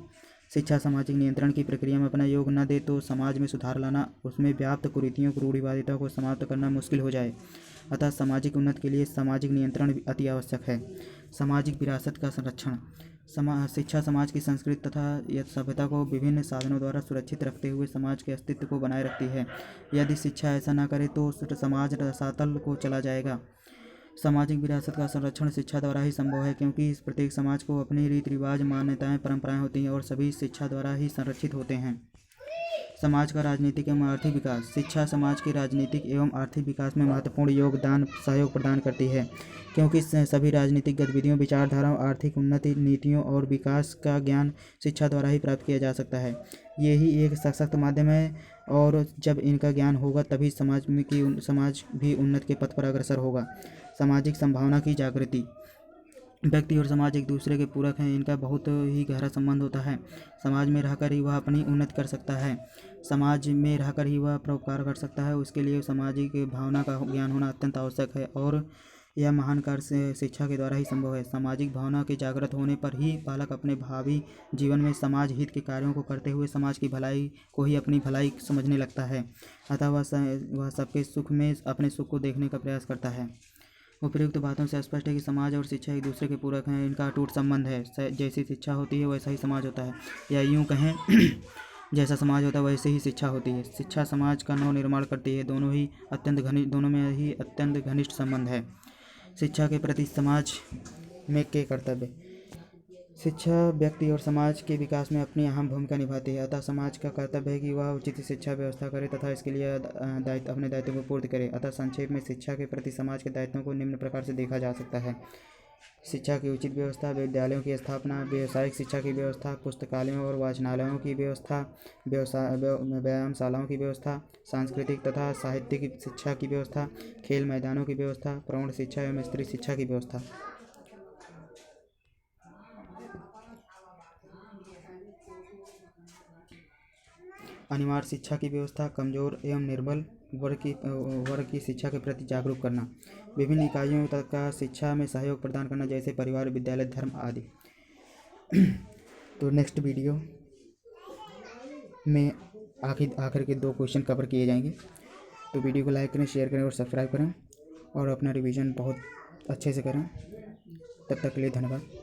शिक्षा सामाजिक नियंत्रण की प्रक्रिया में अपना योग न दे तो समाज में सुधार लाना, उसमें व्याप्त कुरीतियों, रूढ़िवादिता को समाप्त करना मुश्किल हो जाए। अतः सामाजिक उन्नति के लिए सामाजिक नियंत्रण अति आवश्यक है। सामाजिक विरासत का संरक्षण। शिक्षा समाज की संस्कृति तथा सभ्यता को विभिन्न साधनों द्वारा सुरक्षित रखते हुए समाज के अस्तित्व को बनाए रखती है। यदि शिक्षा ऐसा न करे तो समाज रसातल को चला जाएगा। सामाजिक विरासत का संरक्षण शिक्षा द्वारा ही संभव है, क्योंकि इस प्रत्येक समाज को अपनी रीति रिवाज, मान्यताएं, परंपराएं होती हैं और सभी शिक्षा द्वारा ही संरक्षित होते हैं। समाज का राजनीतिक एवं आर्थिक विकास। शिक्षा समाज के राजनीतिक एवं आर्थिक विकास में महत्वपूर्ण योगदान सहयोग प्रदान करती है, क्योंकि सभी राजनीतिक गतिविधियों, विचारधाराओं, आर्थिक उन्नति, नीतियों और विकास का ज्ञान शिक्षा द्वारा ही प्राप्त किया जा सकता है। ये ही एक सशक्त माध्यम है और जब इनका ज्ञान होगा तभी समाज भी उन्नति के पथ पर अग्रसर होगा। सामाजिक संभावना की जागृति। व्यक्ति और समाज एक दूसरे के पूरक हैं, इनका बहुत ही गहरा संबंध होता है। समाज में रहकर ही वह अपनी उन्नति कर सकता है, समाज में रहकर ही वह परोपकार कर सकता है। उसके लिए सामाजिक भावना का ज्ञान होना अत्यंत आवश्यक है और यह महान कार्य से शिक्षा के द्वारा ही संभव है। सामाजिक भावना के जागृत होने पर ही बालक अपने भावी जीवन में समाज हित के कार्यों को करते हुए समाज की भलाई को ही अपनी भलाई समझने लगता है, अतः वह सबके सुख में अपने सुख को देखने का प्रयास करता है। उपयुक्त बातों से स्पष्ट है कि समाज और शिक्षा एक दूसरे के पूरक हैं, इनका अटूट संबंध है। जैसी शिक्षा होती है वैसा ही समाज होता है, या यूँ कहें जैसा समाज होता है वैसे ही शिक्षा होती है। शिक्षा समाज का नव निर्माण करती है, दोनों में ही अत्यंत घनिष्ठ संबंध है। शिक्षा के प्रति समाज में के कर्तव्य। शिक्षा व्यक्ति और समाज के विकास में अपनी अहम भूमिका निभाती है, अतः समाज का कर्तव्य है कि वह उचित शिक्षा व्यवस्था करे तथा इसके लिए अपने दायित्वों को पूर्ण करे। अतः संक्षेप में शिक्षा के प्रति समाज के दायित्वों को निम्न प्रकार से देखा जा सकता है। शिक्षा की उचित व्यवस्था, विद्यालयों की स्थापना, व्यावसायिक शिक्षा की व्यवस्था, पुस्तकालयों और वाचनालयों की व्यवस्था, व्यायामशालाओं की व्यवस्था, सांस्कृतिक तथा साहित्यिक शिक्षा की व्यवस्था, खेल मैदानों की व्यवस्था, प्रौढ़ शिक्षा एवं स्त्री शिक्षा की व्यवस्था। अनिवार्य शिक्षा की व्यवस्था, कमजोर एवं निर्बल वर्ग की शिक्षा के प्रति जागरूक करना, विभिन्न इकाइयों तक का शिक्षा में सहयोग प्रदान करना, जैसे परिवार, विद्यालय, धर्म आदि। तो नेक्स्ट वीडियो में आखिर के 2 क्वेश्चन कवर किए जाएंगे। तो वीडियो को लाइक करें, शेयर करें और सब्सक्राइब करें और अपना रिवीजन बहुत अच्छे से करें। तब तक के लिए धन्यवाद।